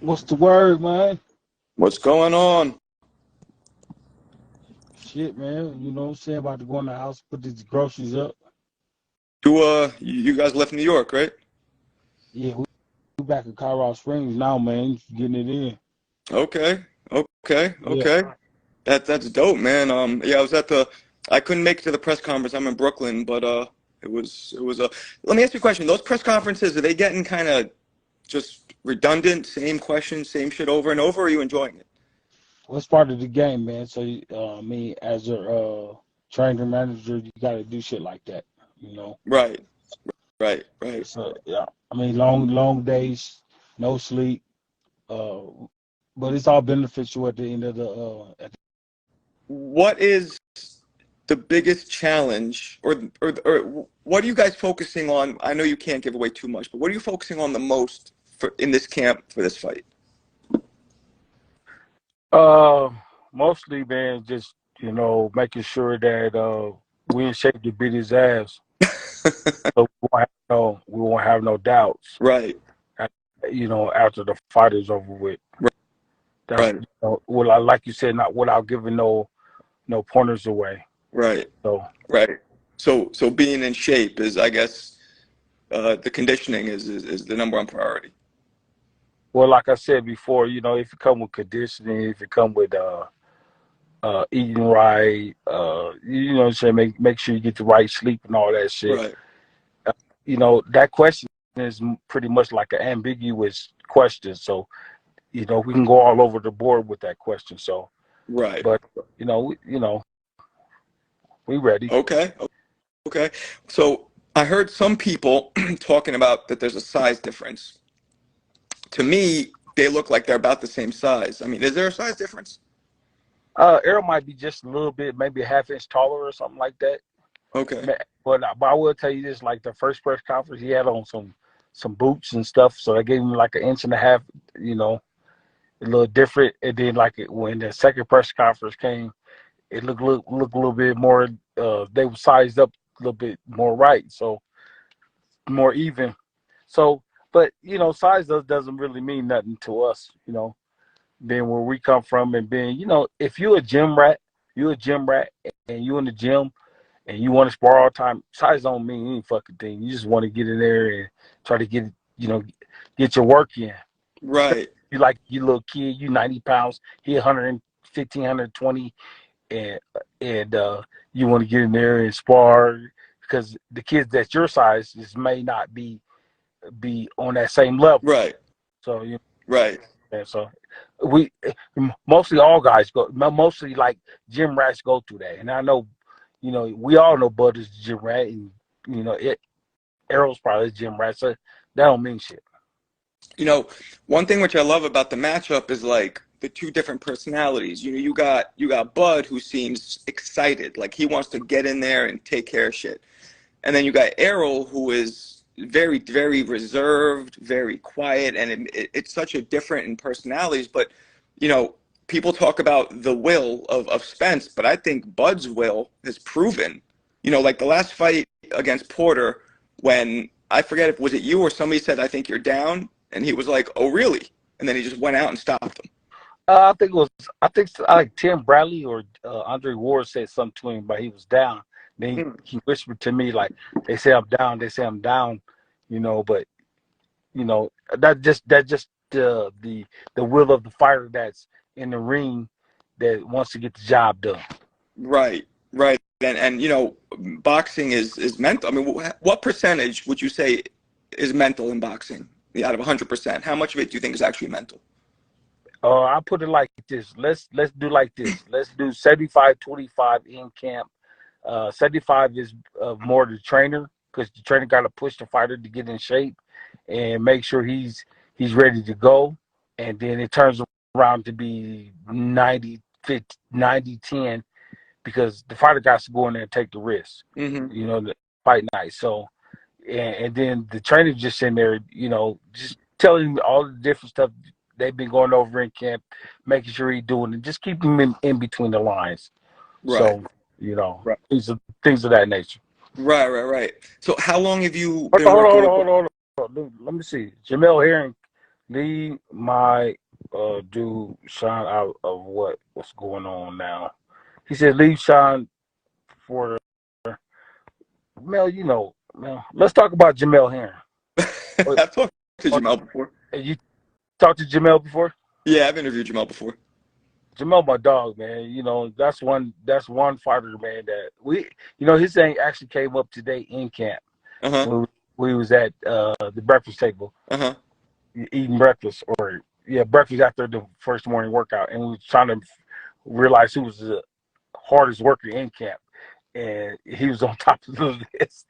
What's the word, man? What's going on? Shit, man. You know what I'm saying? About to go in the house, put these groceries up. You guys left New York, right? Yeah, we back in Colorado Springs now, man. Getting it in. Okay, Yeah. okay. That's dope, man. Yeah, I couldn't make it to the press conference. I'm in Brooklyn, but it was. Let me ask you a question. Those press conferences, are they getting kind of just redundant, same questions, same shit over and over? Or are you enjoying it? Well, it's part of the game, man. So, me as a trainer manager, you got to do shit like that. You know. Right, right. So, yeah. I mean, long days, no sleep. Uh, but it's all beneficial at the end of the. What is the biggest challenge, or what are you guys focusing on? I know you can't give away too much, but what are you focusing on the most in this camp for this fight? Uh, Mostly, man, just making sure that we in shape to beat his ass. So we won't have no doubts. Right, uh, after the fight is over with. That's right, well, like you said, not without giving no pointers away. right, So, right. So being in shape is, I guess, the conditioning is the number one priority. well, like I said before, if you come with conditioning, if you come with eating right, what I'm saying, make sure you get the right sleep and all that shit. Right, That question is pretty much like an ambiguous question. So, we can go all over the board with that question. So, right. but we ready. Okay, okay. So I heard some people talking about that there's a size difference. To me, they look like they're about the same size. I mean, is there a size difference? Errol might be just a little bit, maybe a half inch taller or something like that. Okay, But I will tell you this: like the first press conference, he had on some boots and stuff, so I gave him like an inch and a half, you know, a little different. And then when the second press conference came, it looked a little bit more. They were sized up a little bit more right, so more even. So, but size doesn't really mean nothing to us, being where we come from and being, if you're a gym rat, and you in the gym and you want to spar all the time, size don't mean any fucking thing. You just want to get in there and try to you know, get your work in. Especially right, if you like your little kid, you 90 pounds, he 115, 120, and you want to get in there and spar because the kids that your size is may not be on that same level. right, So right. and so we mostly all guys go mostly like gym rats go through that. And I know, we all know Bud is a gym rat, and it Arrow's probably a gym rat, so that don't mean shit. You know, one thing which I love about the matchup is like the two different personalities. You got Bud who seems excited, like he wants to get in there and take care of shit. And then you got Errol who is very, very reserved, very quiet, and it's such a different in personalities. But you know, people talk about the will of Spence, but I think Bud's will has proven. Like the last fight against Porter, when I forget if was it you or somebody said, "I think you're down," and he was like, "Oh, really?" And then he just went out and stopped him. I think like Tim Bradley or Andre Ward said something to him, but he was down. Then Hmm. he whispered to me like, "They say I'm down. They say I'm down." But that just the will of the fighter that's in the ring that wants to get the job done. Right, right. And boxing is mental. I mean, what percentage would you say is mental in boxing? Yeah, out of 100%, how much of it do you think is actually mental? I put it like this. Let's do like this. Let's do 75-25 in camp. 75 is more the trainer because the trainer got to push the fighter to get in shape and make sure he's ready to go. And then it turns around to be 90-10 because the fighter got to go in there and take the risk. Hmm. The fight night. So and then the trainer just in there, just telling him all the different stuff they've been going over in camp, making sure he's doing it, just keep him in between the lines. Right, So, right, things of that nature. right. So how long have you Hold been on, hold working on, with hold on, hold on. Let me see. Jamel Herring leave my dude Sean out of what's going on now. He said leave Sean for Mel. Mel. Let's talk about Jamel Herring. I've talked to Jamal before. You talked to Jamel before? Yeah, I've interviewed Jamal before. Jamel, my dog, man. That's one fighter, man. That his thing actually came up today in camp Uh-huh. when we was at the breakfast table Uh-huh. eating breakfast, or breakfast after the first morning workout, and we was trying to realize who was the hardest worker in camp, and he was on top of the list.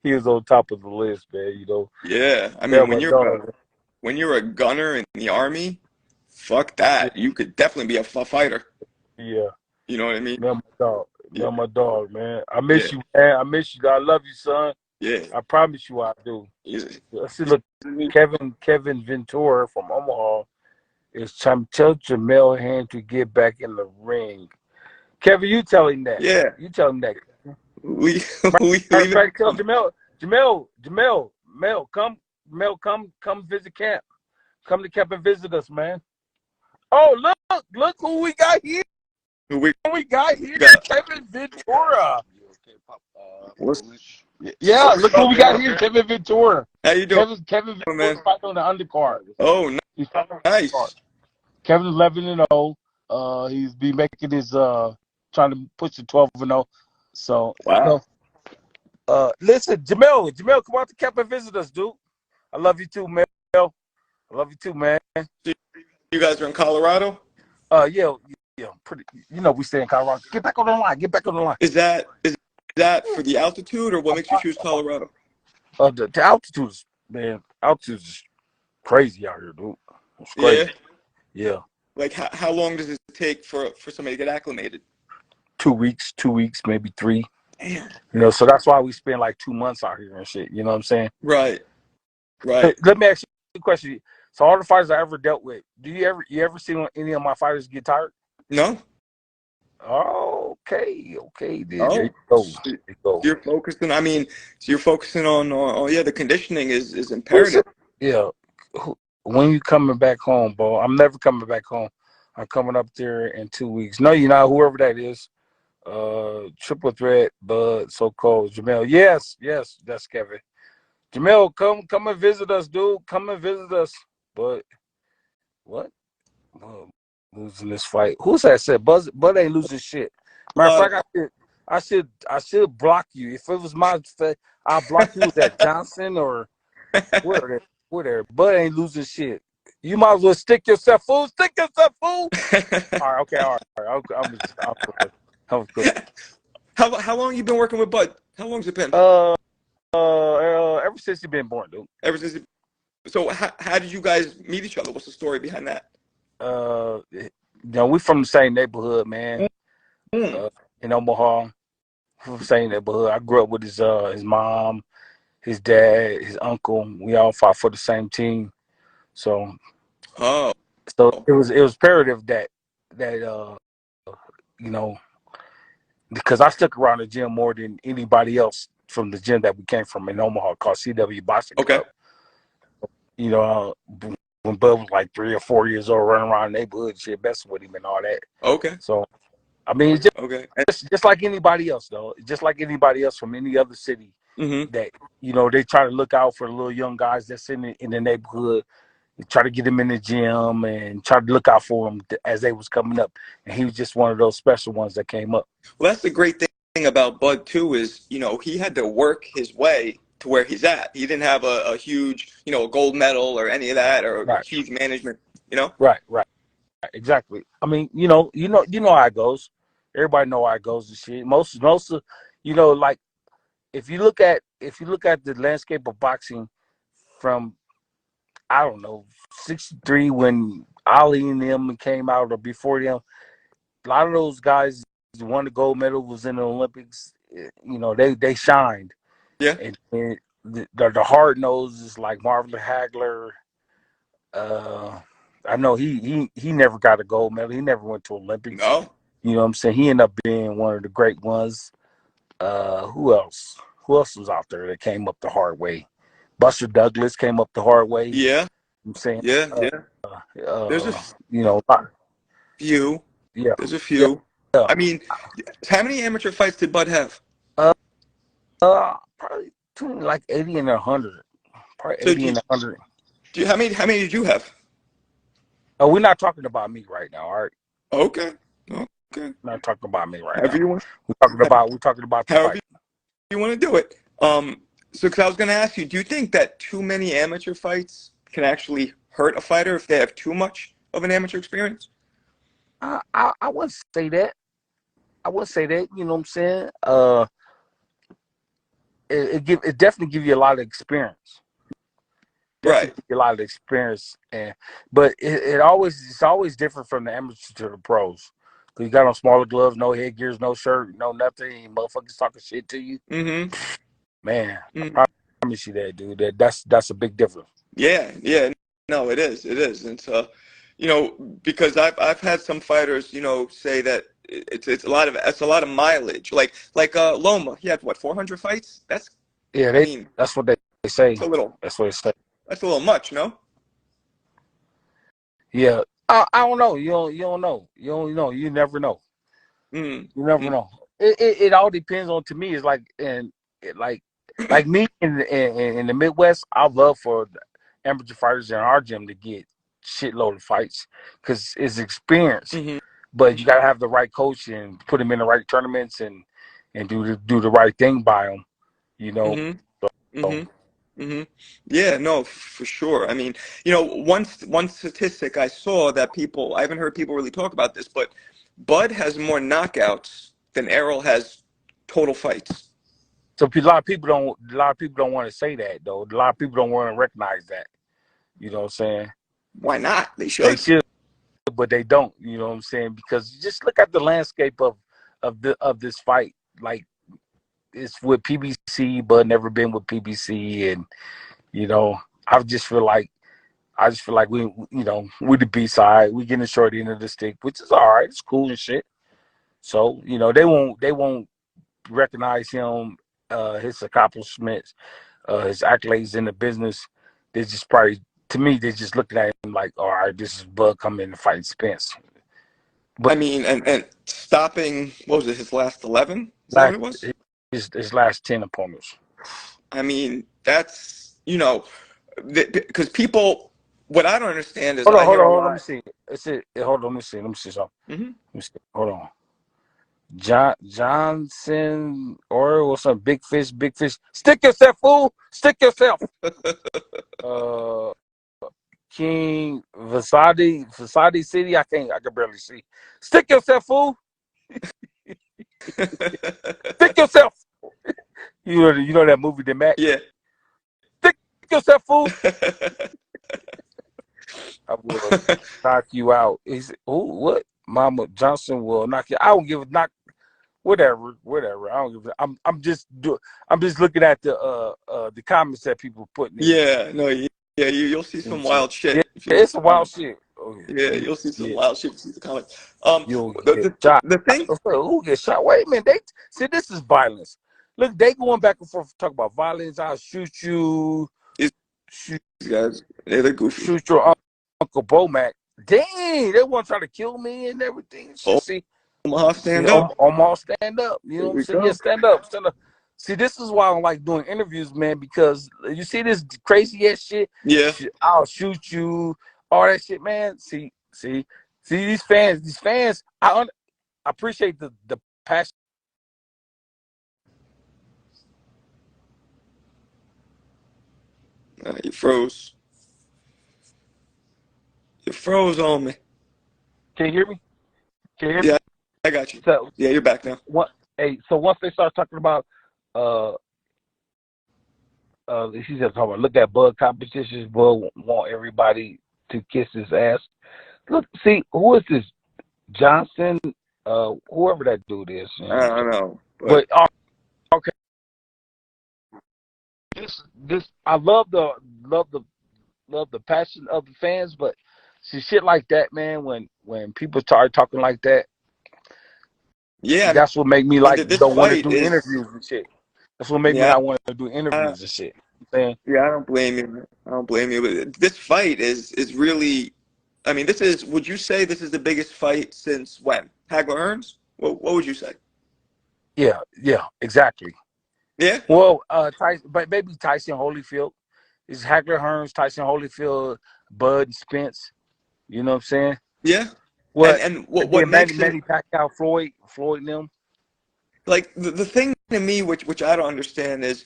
He was on top of the list, man. Yeah. I Yeah, mean, my dog. when you're a gunner in the army, fuck that. You could definitely be a fighter. Yeah. You know what I mean? Man, my dog. Yeah. Man, my dog, man. I Yeah. miss you, man. I miss you. I love you, son. Yeah. I promise you I do. He's- Let's see, look, Kevin Ventura from Omaha is trying to tell Jamel Hand to get back in the ring. Kevin, you tell him that. Yeah. You tell him that. We Matter leave of fact, tell Jamel, come visit camp. Come to camp and visit us, man. Oh, look who we got here. we We got here, got. Kevin Ventura. What's Yeah, look who we got here, Kevin Ventura. how you doing, Kevin man? Ventura's fighting on the undercard. Oh, He's fighting on the undercard. nice. Kevin's 11-0. He's be making his trying to push to 12-0. So Wow. listen, Jamel, come out to camp and visit us, dude. I love you too, man. I love you too, man. You guys are in Colorado? Yeah, pretty. We stay in Colorado. Get back on the line. Get back on the line. Is that for the altitude, or what makes you choose Colorado? The altitude is, man, altitude is crazy out here, dude. It's crazy. Yeah. Like how long does it take for somebody to get acclimated? 2 weeks, maybe 3. Damn. So that's why we spend like 2 months out here and shit. You know what I'm saying? Right. Hey, let me ask you a question. So all the fighters I ever dealt with, do you ever see any of my fighters get tired? No. Oh, okay. Oh, There you go. you're focusing. I mean, so you're focusing on the conditioning is imperative. Yeah. When you coming back home, bro? I'm never coming back home. I'm coming up there in 2 weeks. No, you're not. Whoever that is. Triple threat, Bud, so cold. Jamel. Yes, that's Kevin. Jamel, come and visit us, dude. Come and visit us. But what? Losing this fight. Who's that said? Bud ain't losing shit. Matter of fact, I should block you. If it was my I'll block you. Was that Johnson or whatever? Bud ain't losing shit. You might as well stick yourself, fool. Stick yourself, fool. All right, okay, all right. I'm good. How long you been working with Bud? How long's it been? Ever since you've been born, dude. Ever since. So how did you guys meet each other? What's the story behind that? We from the same neighborhood, man. In Omaha, from the same neighborhood. I grew up with his mom, his dad, his uncle. We all fought for the same team. So it was imperative that because I stuck around the gym more than anybody else from the gym that we came from in Omaha called CW Boxing Club. When Bud was like 3 or 4 years old, running around the neighborhood, shit, messing with him and all that. Okay. So, I mean, it's just like anybody else, though. Just like anybody else from any other city that, they try to look out for the little young guys that's in the neighborhood, try to get them in the gym and try to look out for them as they was coming up. And he was just one of those special ones that came up. Well, that's the great thing about Bud, too, is, he had to work his way to where he's at. He didn't have a huge, a gold medal or any of that or huge management, Right. Exactly. I mean, you know how it goes. Everybody know how it goes and shit. Most of, like if you look at the landscape of boxing from, I don't know, 63 when Ali and them came out or before them, a lot of those guys won the gold medal, was in the Olympics. They shined. Yeah. And the hard noses like Marvin Hagler. I know he never got a gold medal. He never went to Olympics. No. You know what I'm saying? He ended up being one of the great ones. Who else? Who else was out there that came up the hard way? Buster Douglas came up the hard way. Yeah. I'm saying, Yeah, yeah. There's a you know, few. yeah, There's a yeah, few. yeah. I mean, how many amateur fights did Bud have? Uh, Probably between like 80 and 100. Probably So 80 and 100. how many did you have? Oh, we're not talking about me right now. All right, Okay. Okay. we're not talking about me right However now. you want. We're talking about the However fight. you want to do it. So, because I was going to ask you, do you think that too many amateur fights can actually hurt a fighter if they have too much of an amateur experience? I wouldn't say that. I would say that. You know what I'm saying? It definitely give you a lot of experience. Definitely Right. give you a lot of experience, but it's always different from the amateur to the pros. Cause you got on smaller gloves, no headgears, no shirt, no nothing. Motherfuckers talking shit to you, Mm-hmm. man. Mm-hmm. I promise you that, dude. That's a big difference. Yeah. Yeah. No, it is. It is. And so, because I've had some fighters, say that it's a lot of mileage. Like Loma, he had what, 400 fights? Yeah, I mean, that's what they say. it's a little That's what they say. that's a little much, no? Yeah, I don't know. You don't know. You don't know. You never know. Mm. You never Mm. know. It all depends on, to me. It's like, and it, like me in the Midwest, I love for the amateur fighters in our gym to get shitload of fights because it's experience. Mm-hmm. But you gotta have the right coach and put them in the right tournaments and do the right thing by them. You know. Mm-hmm. So, Mm-hmm. Mm-hmm. Yeah, no, for sure. I mean, one statistic I saw that I haven't heard people really talk about this, but Bud has more knockouts than Errol has total fights. so a lot of people don't want to say that though. A lot of people don't want to recognize that. You know what I'm saying? Why not? They They should. should, but they don't. You know what I'm saying? Because just look at the landscape of this fight. Like, it's with PBC, but never been with PBC, and you know, I just feel like we, we the B side, we getting the short end of the stick, which is all right. It's cool and shit. So they won't recognize him, his accomplishments, his accolades in the business. They just probably, to me, they're just looking at him like, all right, this is Bud coming in to fight Spence. But I mean, and stopping, what was it, his last 11? Is that what last it was? his last 10 opponents. I mean, that's, because people, what I don't understand is Hold on, I hold hear on, a hold on. Let me lot. see. It's it. Hold on. Let me see something. Hmm. Let me see. Hold on. Johnson or what's up? Big fish, big fish. Stick yourself, fool. Stick yourself. Uh, King Vasadi City. I can barely see. Stick yourself, fool. Stick yourself. You know that movie, The Mac. Yeah. Stick yourself, fool. I will knock you out. He's what? Mama Johnson will knock you. I don't give a knock. Whatever. I don't give. I'm just looking at the comments that people putting in. Yeah, no, yeah, you'll see And some shit. wild Yeah, shit if you look it's at the some wild comments. shit. Oh Yeah, yeah, you'll see some yeah. wild shit if you see the comments. You'll The, get the, shot. the thing, Who get shot? Wait a minute. See, this is violence. Look, they going back and forth talk about violence. I'll shoot you. these Shoot, guys, they're goofy. shoot your Uncle BoMac. Dang, they want to try to kill me and everything. Omaha, See, stand up. almost stand up. You know There what I'm we saying? Yeah, go. stand up, stand up. See, this is why I don't like doing interviews, man, because you see this crazy ass shit. Yeah. I'll shoot you, all that shit, man. See, these fans. I appreciate the passion. You froze. You froze on me. Can you hear me? Can you hear me? Yeah, I got you. So Yeah, you're back now. what? Hey, so once they start talking about, uh, he said talking about look at Bud competitions. Bud want everybody to kiss his ass. Look, see, who is this Johnson? Whoever that dude is. You know what I I'm saying? don't know, but But okay, this I love the passion of the fans, but see shit like that, man. When people start talking like that, yeah, I that's what make me mean, like this don't want to fight do is, interviews and shit. That's what make me yeah, not want to do I, interviews and shit. saying? Yeah, I don't blame you. I don't blame you. But this fight is really, I mean, this is. Would you say this is the biggest fight since when? Hagler Hearns? What would you say? Yeah, yeah, exactly. Yeah, Well, Tyson, but maybe Tyson Holyfield is Hagler Hearns, Tyson Holyfield, Bud and Spence. You know what I'm saying? yeah. What? And And what then makes it Manny Pacquiao, Floyd and them. like the thing to me, which I don't understand, is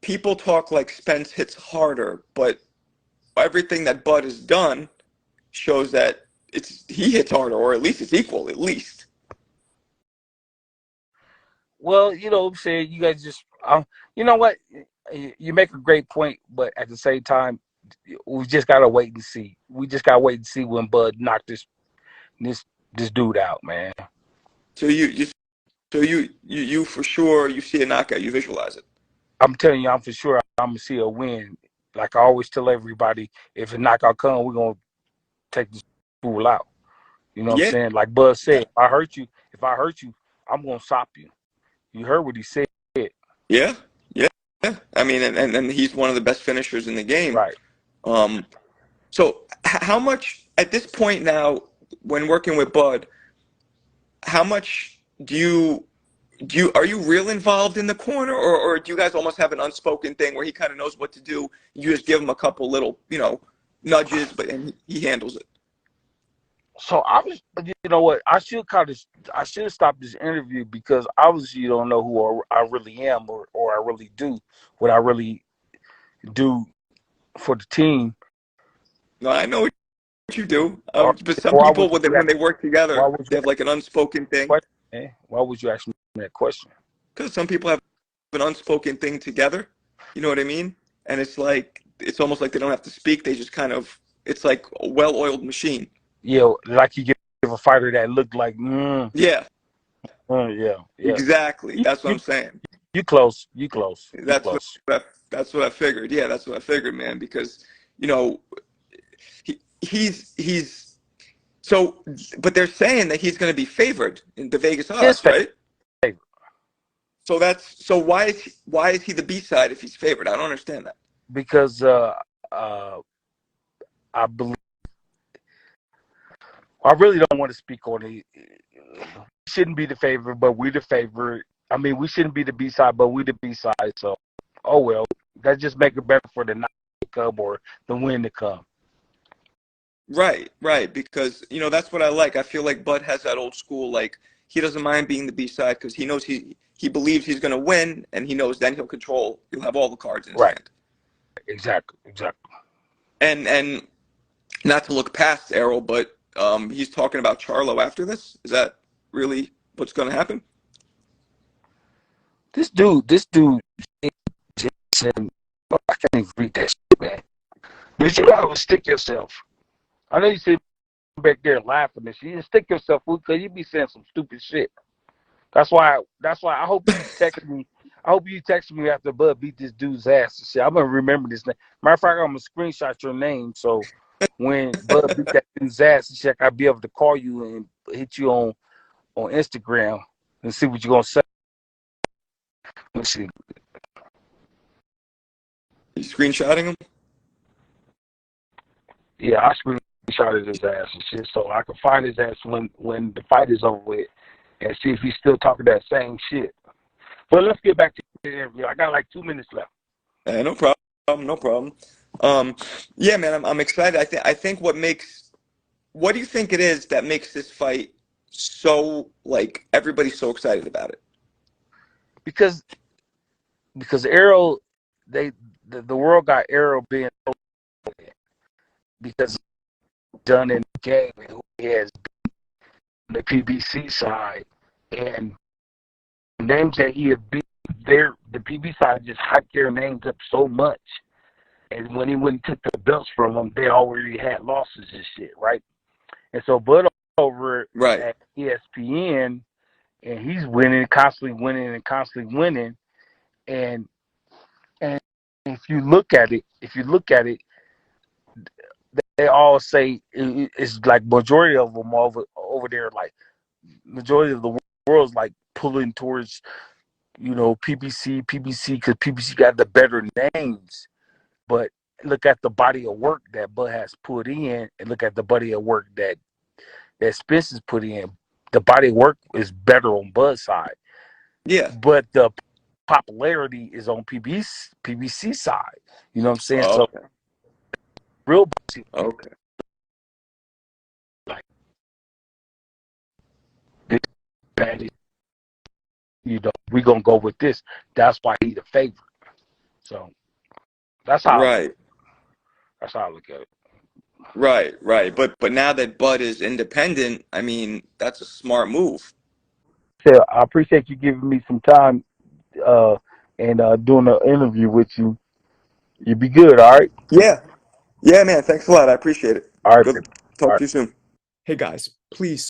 people talk like Spence hits harder, but everything that Bud has done shows that he hits harder, or at least it's equal, at least. Well, you know what I'm saying? You guys just, you know what? You make a great point, but at the same time, we just gotta wait and see. We just gotta wait and see when Bud knock this this dude out, man. So you for sure you see a knockout, you visualize it. I'm telling you, I'm for sure I'm gonna see a win. Like I always tell everybody, if a knockout come, we're gonna take this fool out. You know what I'm Yeah, saying? Like Bud said, if I hurt you, I'm gonna stop you. You heard what he said, yeah, yeah, yeah. I mean, and he's one of the best finishers in the game. right? Um, so how much at this point now, when working with Bud, how much do you are you real involved in the corner, or do you guys almost have an unspoken thing where he kind of knows what to do? You just give him a couple little, nudges, but and he handles it. So I was, you know what? I should stop this interview because obviously you don't know who I really am or I really do what I really do for the team. No, I know what you do. Or But some why people, would when they, you when ask? they work Why together, would they you have like an unspoken ask thing. me that question? Man? Why would you ask me that question? Because some people have an unspoken thing together. You know what I mean? And it's like it's almost like they don't have to speak. They just kind of it's like a well-oiled machine. Yeah, like you give a fighter that looked like, Yeah, yeah, yeah. exactly. You, That's what you I'm saying. you close, you That's what close. that's what I figured. Yeah, that's what I figured, man. Because you know he's so, but they're saying that he's going to be favored in the Vegas His odds, right? favorite So why is he the B side if he's favored? I don't understand that. because uh, I believe I really don't want to speak on it. We shouldn't be the favorite, but we the favorite. I mean, we shouldn't be the B side, but we the B side. So, oh well, that just make it better for the night to come or the win to come. Right, right. Because that's what I like. I feel like Bud has that old school like he doesn't mind being the B side because he knows he believes he's going to win, and he knows then he'll have all the cards in his Right. hand. Exactly. Exactly. And not to look past Errol, but he's talking about Charlo after this. Is that really what's going to happen? This dude, Jason, I can't even read that shit, man. But you gotta stick yourself. I know you sit back there laughing and shit. You stick yourself because you be saying some stupid shit. That's why. That's why I hope you text me. I hope you text me after Bud beat this dude's ass and shit. I'm gonna remember this name. Matter of fact, I'm gonna screenshot your name so when Bud beat that dude's ass and shit, I'll be able to call you and hit you on Instagram and see what you're gonna say. Let's see. He's screenshotting him. Yeah, I screenshotted his ass and shit so I can find his ass when the fight is over with and see if he's still talking that same shit. But let's get back to the interview. I got like 2 minutes left. No problem, no problem. Um, yeah, man, I'm excited. I think what do you think it is that makes this fight so like everybody's so excited about it? Because Arrow, the world got Arrow being because done in the game and who he has on the PBC side and names that he had beat there the PBC side just hyped their names up so much. And when he went and took the belts from them, they already had losses and shit, right? And so Bud over Right. at ESPN and he's winning, constantly winning and constantly winning. And and if you look at it, they all say it's like majority of them over there, like majority of the world's like pulling towards PBC, because PBC got the better names. But look at the body of work that Bud has put in, and look at the body of work that Spence has put in. The body of work is better on Bud's side, Yeah. but the popularity is on PBC side. You know what I'm saying? So Okay. real Okay. like big bad, we gonna go with this. That's why he's the favorite. So that's how I look. Right. That's how I look at it. Right. Right. But now that Bud is independent, I mean, that's a smart move. So I appreciate you giving me some time uh, and doing an interview with you. You be good, all right? Yeah. Yeah, man. Thanks a lot. I appreciate it. All right, Good. baby. All Talk right. to you soon. Hey guys, please